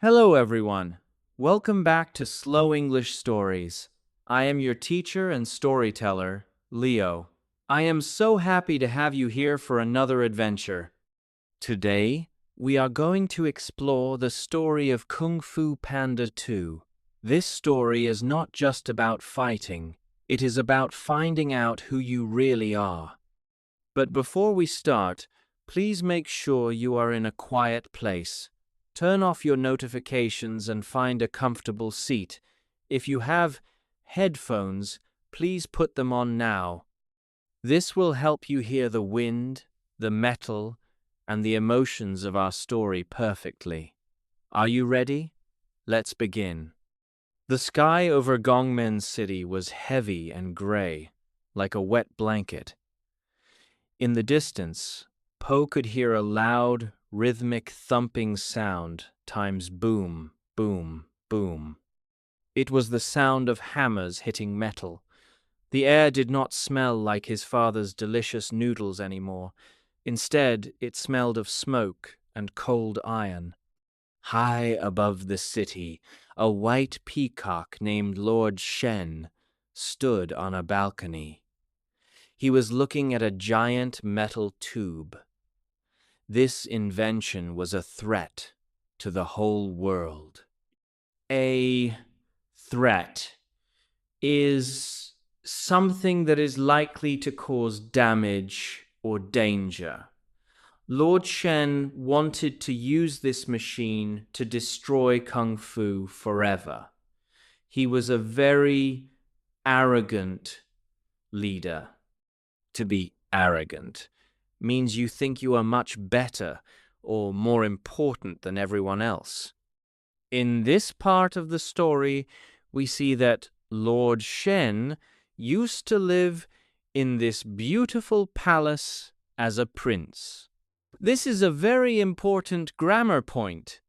Hello, everyone. Welcome back to Slow English Stories. I am your teacher and storyteller, Leo. I am so happy to have you here for another adventure. Today, we are going to explore the story of Kung Fu Panda 2. This story is not just about fighting, it is about finding out who you really are. But before we start, please make sure you are in a quiet place. Turn off your notifications and find a comfortable seat. If you have headphones, please put them on now. This will help you hear the wind, the metal, and the emotions of our story perfectly. Are you ready? Let's begin. The sky over Gongmen City was heavy and gray, like a wet blanket. In the distance, Po could hear a loud, rhythmic thumping sound times boom, boom, boom. It was the sound of hammers hitting metal. The air did not smell like his father's delicious noodles anymore. Instead, it smelled of smoke and cold iron. High above the city, a white peacock named Lord Shen stood on a balcony. He was looking at a giant metal tube. This invention was a threat to the whole world. A threat is something that is likely to cause damage or danger. Lord Shen wanted to use this machine to destroy Kung Fu forever. He was a very arrogant leader. To be arrogant means you think you are much better or more important than everyone else. In this part of the story, we see that Lord Shen used to live in this beautiful palace as a prince. This is a very important grammar point.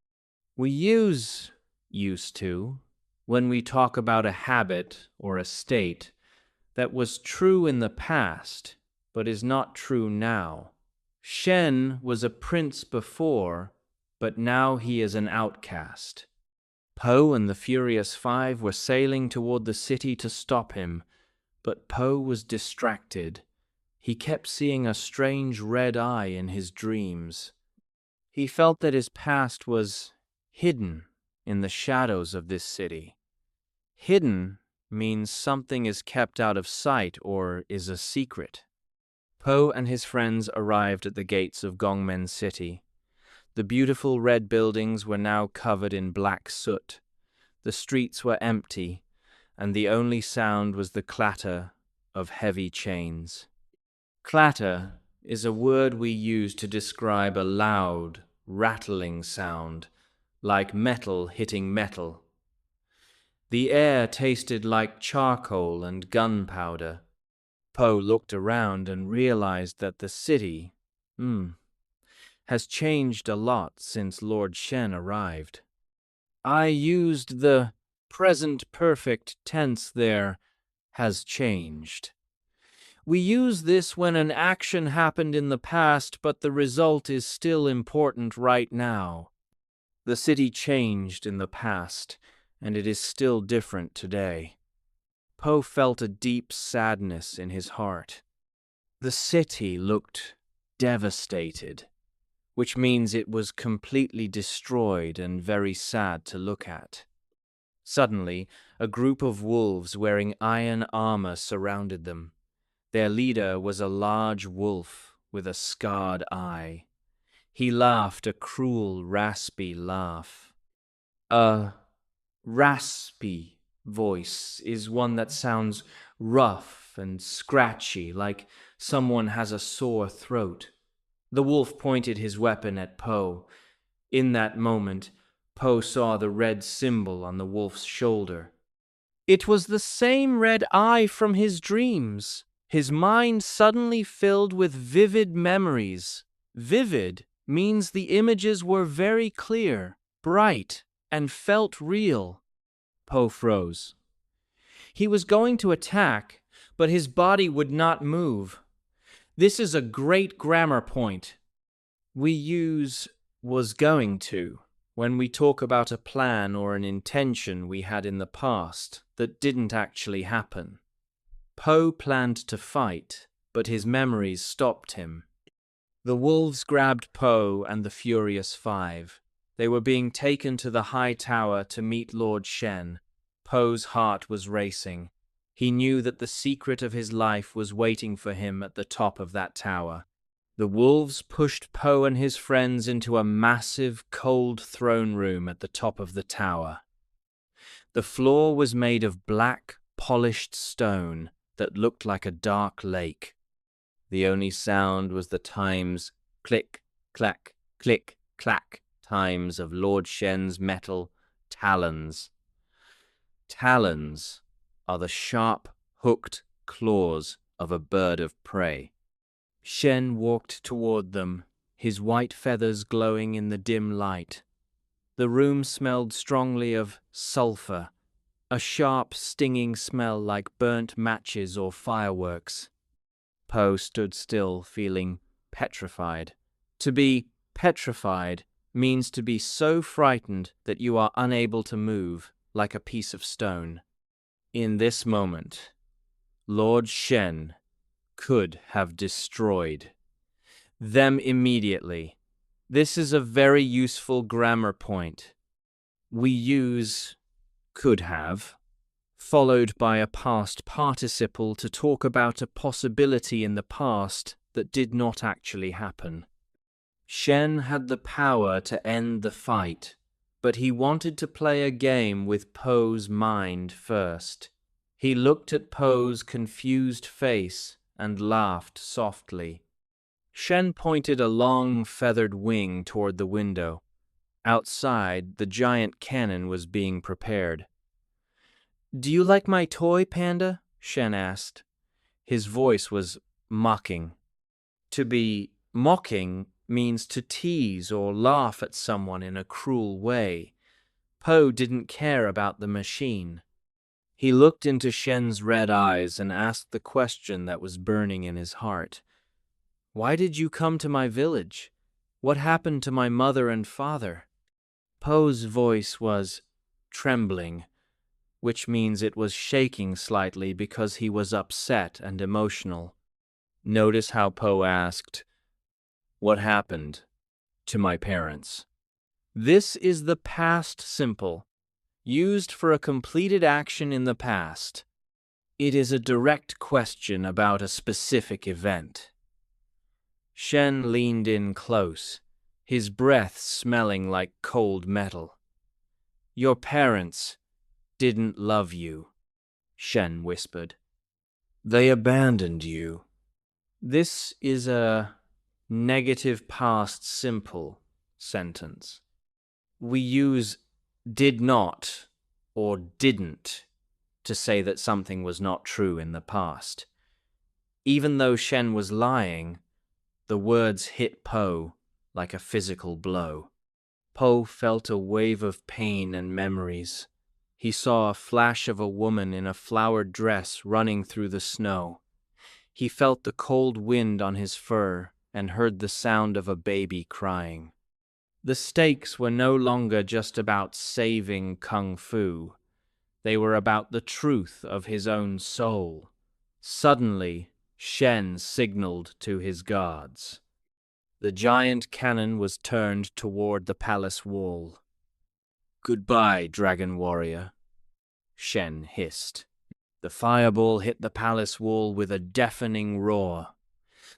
We use used to when we talk about a habit or a state that was true in the past but is not true now. Shen was a prince before, but now he is an outcast. Po and the Furious Five were sailing toward the city to stop him, but Po was distracted. He kept seeing a strange red eye in his dreams. He felt that his past was hidden in the shadows of this city. Hidden means something is kept out of sight or is a secret. Po and his friends arrived at the gates of Gongmen City. The beautiful red buildings were now covered in black soot. The streets were empty, and the only sound was the clatter of heavy chains. Clatter is a word we use to describe a loud, rattling sound, like metal hitting metal. The air tasted like charcoal and gunpowder. Po looked around and realized that the city, has changed a lot since Lord Shen arrived. I used the present perfect tense there, has changed. We use this when an action happened in the past, but the result is still important right now. The city changed in the past, and it is still different today. Po felt a deep sadness in his heart. The city looked devastated, which means it was completely destroyed and very sad to look at. Suddenly, a group of wolves wearing iron armor surrounded them. Their leader was a large wolf with a scarred eye. He laughed a cruel, raspy laugh. A raspy voice is one that sounds rough and scratchy, like someone has a sore throat. The wolf pointed his weapon at Po. In that moment, Po saw the red symbol on the wolf's shoulder. It was the same red eye from his dreams. His mind suddenly filled with vivid memories. Vivid means the images were very clear, bright, and felt real. Po froze. He was going to attack, but his body would not move. This is a great grammar point. We use was going to when we talk about a plan or an intention we had in the past that didn't actually happen. Po planned to fight, but his memories stopped him. The wolves grabbed Po and the Furious Five. They were being taken to the high tower to meet Lord Shen. Po's heart was racing. He knew that the secret of his life was waiting for him at the top of that tower. The wolves pushed Po and his friends into a massive, cold throne room at the top of the tower. The floor was made of black, polished stone that looked like a dark lake. The only sound was the times click, clack, click, clack times of Lord Shen's metal talons. Talons are the sharp, hooked claws of a bird of prey. Shen walked toward them, his white feathers glowing in the dim light. The room smelled strongly of sulfur, a sharp, stinging smell like burnt matches or fireworks. Po stood still, feeling petrified. To be petrified means to be so frightened that you are unable to move, like a piece of stone. In this moment, Lord Shen could have destroyed them immediately. This is a very useful grammar point. We use could have, followed by a past participle to talk about a possibility in the past that did not actually happen. Shen had the power to end the fight, but he wanted to play a game with Po's mind first. He looked at Po's confused face and laughed softly. Shen pointed a long, feathered wing toward the window. Outside, the giant cannon was being prepared. "Do you like my toy, Panda?" Shen asked. His voice was mocking. To be mocking means to tease or laugh at someone in a cruel way. Po didn't care about the machine. He looked into Shen's red eyes and asked the question that was burning in his heart. "Why did you come to my village? What happened to my mother and father?" Po's voice was trembling, which means it was shaking slightly because he was upset and emotional. Notice how Po asked, "What happened to my parents?" This is the past simple, used for a completed action in the past. It is a direct question about a specific event. Shen leaned in close, his breath smelling like cold metal. "Your parents didn't love you," Shen whispered. "They abandoned you." This is a negative past simple sentence. We use did not or didn't to say that something was not true in the past. Even though Shen was lying, the words hit Po like a physical blow. Po felt a wave of pain and memories. He saw a flash of a woman in a flowered dress running through the snow. He felt the cold wind on his fur and heard the sound of a baby crying. The stakes were no longer just about saving Kung Fu. They were about the truth of his own soul. Suddenly, Shen signaled to his guards. The giant cannon was turned toward the palace wall. "Goodbye, dragon warrior," Shen hissed. The fireball hit the palace wall with a deafening roar.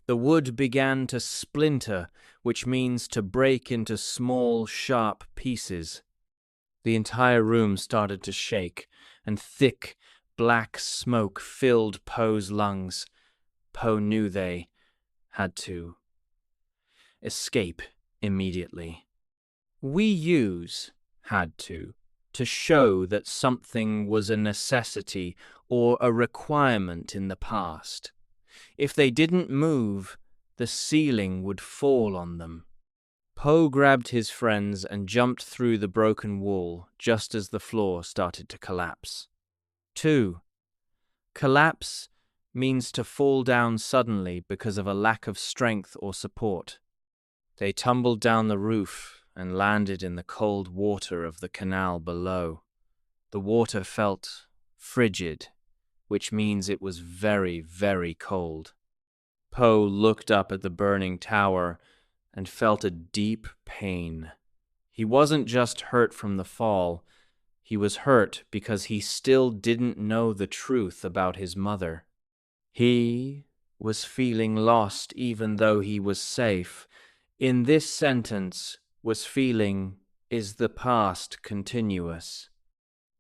The wood began to splinter, which means to break into small, sharp pieces. The entire room started to shake, and thick, black smoke filled Po's lungs. Po knew they had to escape immediately. We use had to show that something was a necessity or a requirement in the past. If they didn't move, the ceiling would fall on them. Po grabbed his friends and jumped through the broken wall just as the floor started to collapse. 2. Collapse means to fall down suddenly because of a lack of strength or support. They tumbled down the roof, and landed in the cold water of the canal below. The water felt frigid, which means it was very, very cold. Po looked up at the burning tower and felt a deep pain. He wasn't just hurt from the fall, he was hurt because he still didn't know the truth about his mother. He was feeling lost even though he was safe. In this sentence, was feeling is the past continuous.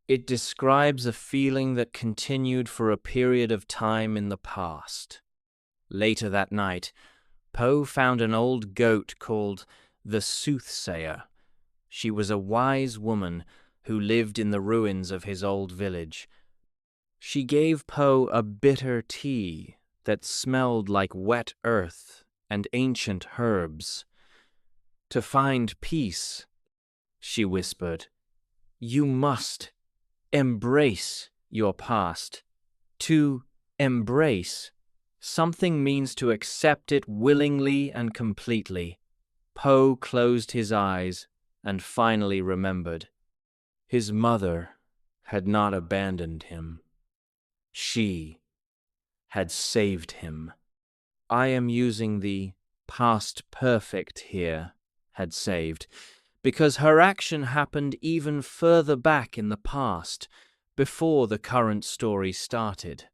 It describes a feeling that continued for a period of time in the past. Later that night, Po found an old goat called the Soothsayer. She was a wise woman who lived in the ruins of his old village. She gave Po a bitter tea that smelled like wet earth and ancient herbs. To find peace, she whispered, you must embrace your past. To embrace something means to accept it willingly and completely. Po closed his eyes and finally remembered. His mother had not abandoned him. She had saved him. I am using the past perfect here, had saved, because her action happened even further back in the past, before the current story started.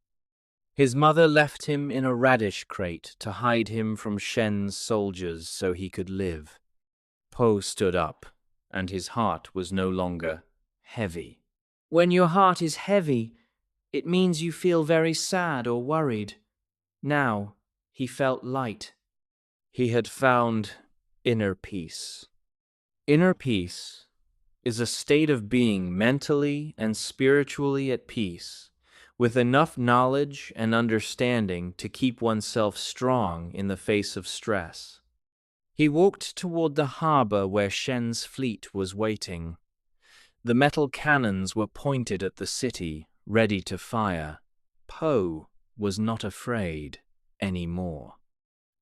His mother left him in a radish crate to hide him from Shen's soldiers so he could live. Po stood up, and his heart was no longer heavy. When your heart is heavy, it means you feel very sad or worried. Now, he felt light. He had found inner peace. Inner peace is a state of being mentally and spiritually at peace, with enough knowledge and understanding to keep oneself strong in the face of stress. He walked toward the harbor where Shen's fleet was waiting. The metal cannons were pointed at the city, ready to fire. Po was not afraid anymore.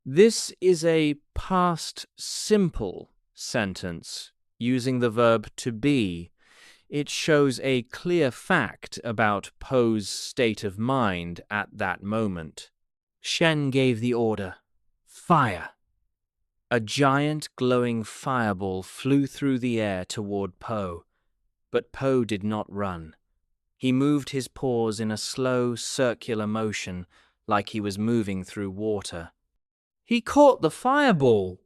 This is a past simple sentence using the verb to be. It shows a clear fact about Po's state of mind at that moment. Shen gave the order, fire. A giant glowing fireball flew through the air toward Po, but Po did not run. He moved his paws in a slow, circular motion, like he was moving through water. He caught the fireball.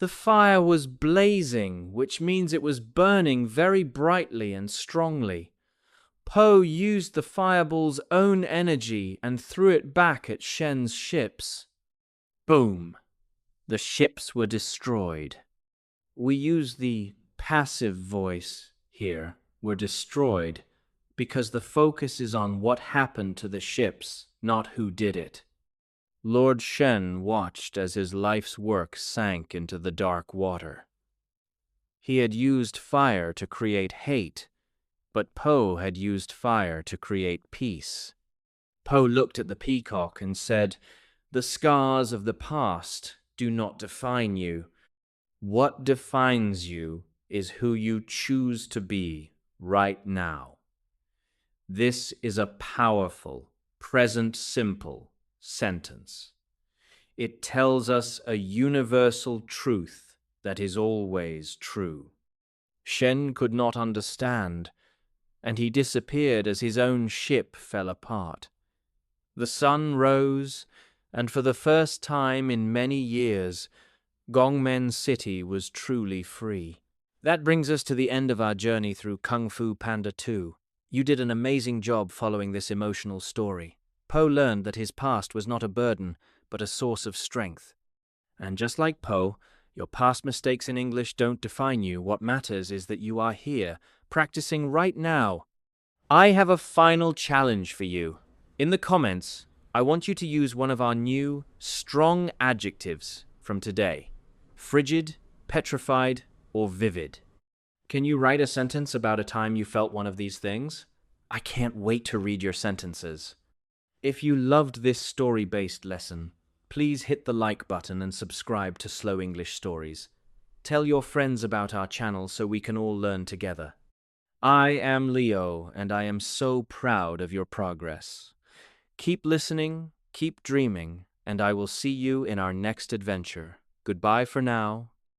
The fire was blazing, which means it was burning very brightly and strongly. Po used the fireball's own energy and threw it back at Shen's ships. Boom! The ships were destroyed. We use the passive voice here, were destroyed, because the focus is on what happened to the ships, not who did it. Lord Shen watched as his life's work sank into the dark water. He had used fire to create hate, but Po had used fire to create peace. Po looked at the peacock and said, "The scars of the past do not define you. What defines you is who you choose to be right now." This is a powerful, present simple sentence. It tells us a universal truth that is always true. Shen could not understand, and he disappeared as his own ship fell apart. The sun rose, and for the first time in many years, Gongmen City was truly free. That brings us to the end of our journey through Kung Fu Panda 2. You did an amazing job following this emotional story. Po learned that his past was not a burden, but a source of strength. And just like Po, your past mistakes in English don't define you. What matters is that you are here, practicing right now. I have a final challenge for you. In the comments, I want you to use one of our new, strong adjectives from today. Frigid, petrified, or vivid. Can you write a sentence about a time you felt one of these things? I can't wait to read your sentences. If you loved this story-based lesson, please hit the like button and subscribe to Slow English Stories. Tell your friends about our channel so we can all learn together. I am Leo, and I am so proud of your progress. Keep listening, keep dreaming, and I will see you in our next adventure. Goodbye for now.